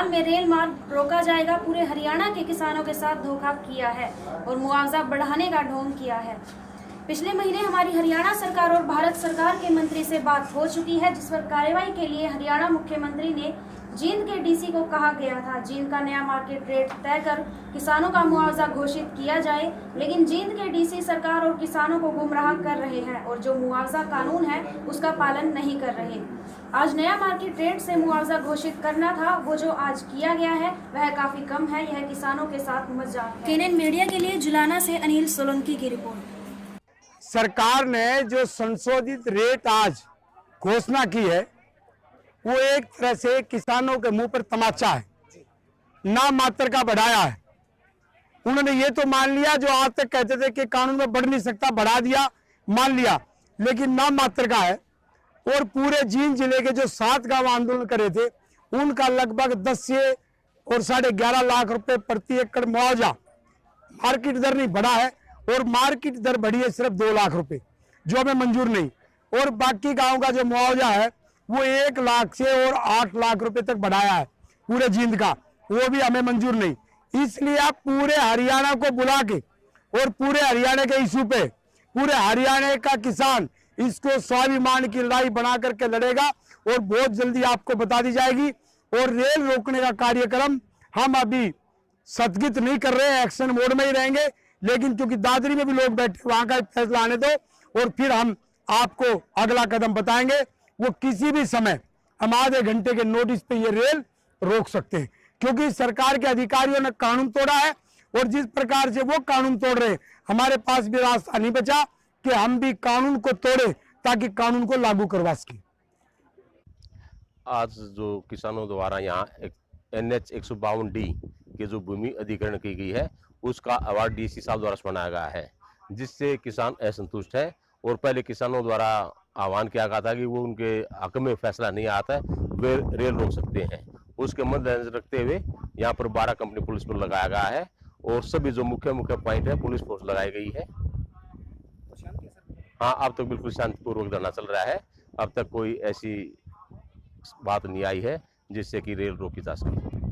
फिलहाल में रेल मार्ग रोका जाएगा। पूरे हरियाणा के किसानों के साथ धोखा किया है और मुआवजा बढ़ाने का ढोंग किया है। पिछले महीने हमारी हरियाणा सरकार और भारत सरकार के मंत्री से बात हो चुकी है, जिस पर कार्रवाई के लिए हरियाणा मुख्यमंत्री ने जींद के डीसी को कहा गया था। जींद का नया मार्केट रेट तय कर किसानों का मुआवजा घोषित किया जाए, लेकिन जींद के डीसी सरकार और किसानों को गुमराह कर रहे हैं और जो मुआवजा कानून है उसका पालन नहीं कर रहे। आज नया मार्केट रेट से मुआवजा घोषित करना था, वो जो आज किया गया है वह काफी कम है। यह किसानों के साथ मजाक है। केएनएन मीडिया के लिए जुलाना से अनिल सोलंकी की रिपोर्ट। सरकार ने जो संशोधित रेट आज घोषणा की है वो एक तरह से किसानों के मुंह पर तमाचा है, नाम मात्र का बढ़ाया है। उन्होंने ये तो मान लिया, जो आज तक कहते थे कि कानून में बढ़ नहीं सकता, बढ़ा दिया, मान लिया, लेकिन नाम मात्र का है। और पूरे जींद जिले के जो 7 गांव आंदोलन करे थे उनका लगभग 10 से और 11.5 लाख रुपए प्रति एकड़ मुआवजा, मार्केट दर नहीं बढ़ा है और मार्केट दर बढ़ी है सिर्फ 2 लाख रुपए, जो हमें मंजूर नहीं। और बाकी गांव का जो मुआवजा है वो 1 लाख से और 8 लाख रुपए तक बढ़ाया है पूरे जींद का, वो भी हमें मंजूर नहीं। इसलिए आप पूरे हरियाणा को बुला के और पूरे हरियाणा के इशू पे पूरे हरियाणा का किसान इसको स्वाभिमान की लड़ाई बना करके लड़ेगा और बहुत जल्दी आपको बता दी जाएगी। और रेल रोकने का कार्यक्रम हम अभी स्थगित नहीं कर रहे हैं, एक्शन मोड में ही रहेंगे, लेकिन क्योंकि दादरी में भी लोग बैठे, वहां का फैसला आने दो और फिर हम आपको अगला कदम बताएंगे। वो किसी भी समय हम आधे घंटे के नोटिस पे ये रेल रोक सकते हैं, क्योंकि सरकार के अधिकारियों ने कानून तोड़ा है और जिस प्रकार से वो कानून तोड़ रहे हैं हमारे पास भी रास्ता नहीं बचा कि हम भी कानून को तोड़े ताकि कानून को लागू करवा सके। आज जो किसानों द्वारा यहाँ NH 152D की जो भूमि अधिग्रहण की गई है उसका अवार्ड डीसी साहब द्वारा सुनाया गया है, जिससे किसान असंतुष्ट है। और पहले किसानों द्वारा आह्वान किया गया था कि वो उनके हक में फैसला नहीं आता है वे रेल रोक सकते हैं। उसके मद्देनजर रखते हुए यहाँ पर 12 कंपनी पुलिस फोर्स लगाया गया है और सभी जो मुख्य पॉइंट है पुलिस फोर्स लगाई गई है। हाँ, अब तक बिल्कुल शांतिपूर्वक धरना चल रहा है। अब तक कोई ऐसी बात नहीं आई है जिससे कि रेल रोकी जा सके।